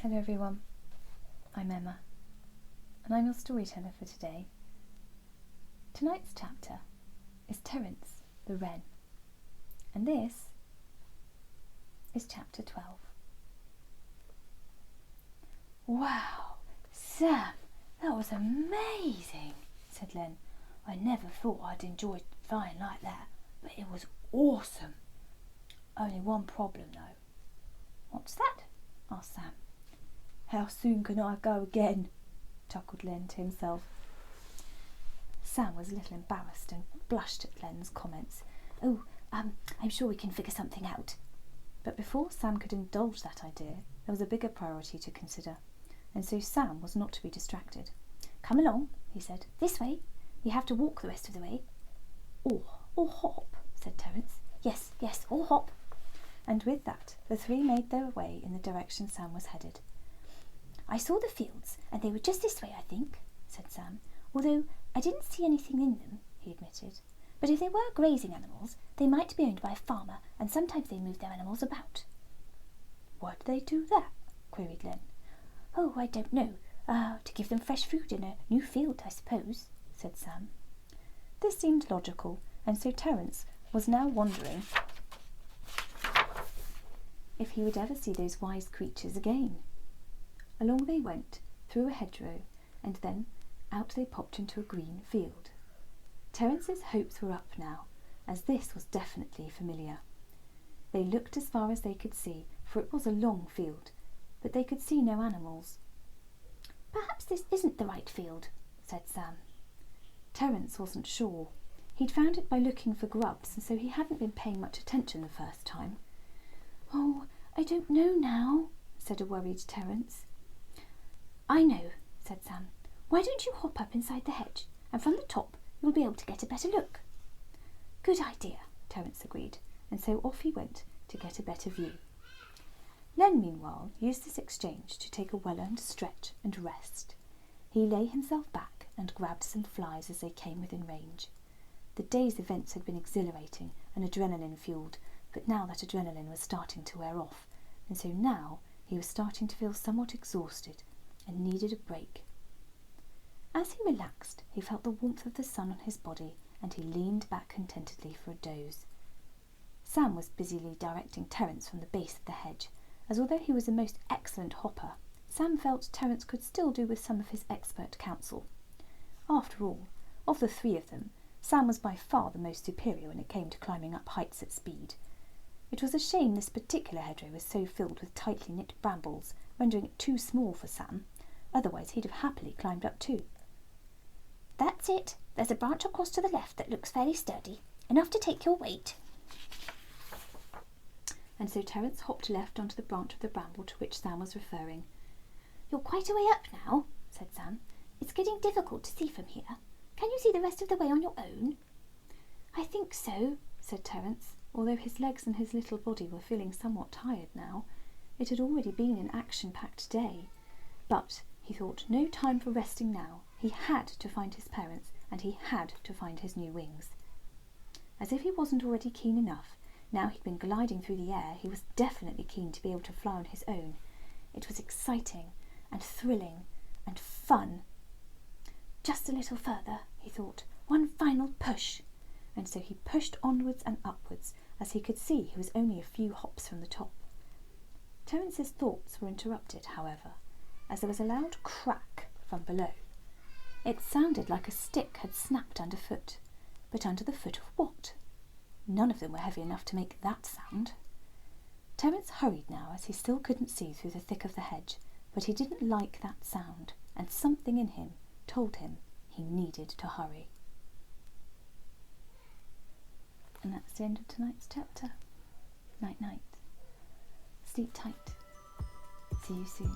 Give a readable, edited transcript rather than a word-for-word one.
Hello everyone, I'm Emma, and I'm your storyteller for today. Tonight's chapter is Terence the Wren, and this is chapter 12. Wow, Sam, that was amazing, said Len. I never thought I'd enjoy flying like that, but it was awesome. Only one problem though. What's that? asked Sam. How soon can I go again? Chuckled Len to himself. Sam was a little embarrassed and blushed at Len's comments. I'm sure we can figure something out. But before Sam could indulge that idea, there was a bigger priority to consider, and so Sam was not to be distracted. Come along, he said. This way. You have to walk the rest of the way. Or hop, said Terence. Yes, or hop. And with that, the three made their way in the direction Sam was headed. I saw the fields, and they were just this way, I think, said Sam, although I didn't see anything in them, he admitted. But if they were grazing animals, they might be owned by a farmer, and sometimes they move their animals about. Why do they do that? queried Len. Oh, I don't know. To give them fresh food in a new field, I suppose, said Sam. This seemed logical, and so Terence was now wondering if he would ever see those wise creatures again. Along they went, through a hedgerow, and then out they popped into a green field. Terence's hopes were up now, as this was definitely familiar. They looked as far as they could see, for it was a long field, but they could see no animals. Perhaps this isn't the right field, said Sam. Terence wasn't sure. He'd found it by looking for grubs, and so he hadn't been paying much attention the first time. Oh, I don't know now, said a worried Terence. I know, said Sam. Why don't you hop up inside the hedge, and from the top you'll be able to get a better look. Good idea, Terence agreed, and so off he went to get a better view. Len, meanwhile, used this exchange to take a well-earned stretch and rest. He lay himself back and grabbed some flies as they came within range. The day's events had been exhilarating and adrenaline-fueled, but now that adrenaline was starting to wear off, and so now he was starting to feel somewhat exhausted and needed a break. As he relaxed, he felt the warmth of the sun on his body, and he leaned back contentedly for a doze. Sam was busily directing Terence from the base of the hedge, as although he was a most excellent hopper, Sam felt Terence could still do with some of his expert counsel. After all, of the three of them, Sam was by far the most superior when it came to climbing up heights at speed. It was a shame this particular hedgerow was so filled with tightly knit brambles, rendering it too small for Sam. Otherwise he'd have happily climbed up too. That's it. There's a branch across to the left that looks fairly sturdy, enough to take your weight. And so Terence hopped left onto the branch of the bramble to which Sam was referring. You're quite a way up now, said Sam. It's getting difficult to see from here. Can you see the rest of the way on your own? I think so, said Terence, although his legs and his little body were feeling somewhat tired now. It had already been an action-packed day. But he thought no time for resting now. He had to find his parents, and he had to find his new wings. As if he wasn't already keen enough, now he'd been gliding through the air, he was definitely keen to be able to fly on his own. It was exciting and thrilling and fun. Just a little further, he thought. One final push. And so he pushed onwards and upwards, as he could see he was only a few hops from the top. Terence's thoughts were interrupted, however, as there was a loud crack from below. It sounded like a stick had snapped underfoot, but under the foot of what? None of them were heavy enough to make that sound. Terence hurried now, as he still couldn't see through the thick of the hedge, but he didn't like that sound, and something in him told him he needed to hurry. And that's the end of tonight's chapter. Night-night. Sleep tight. See you soon.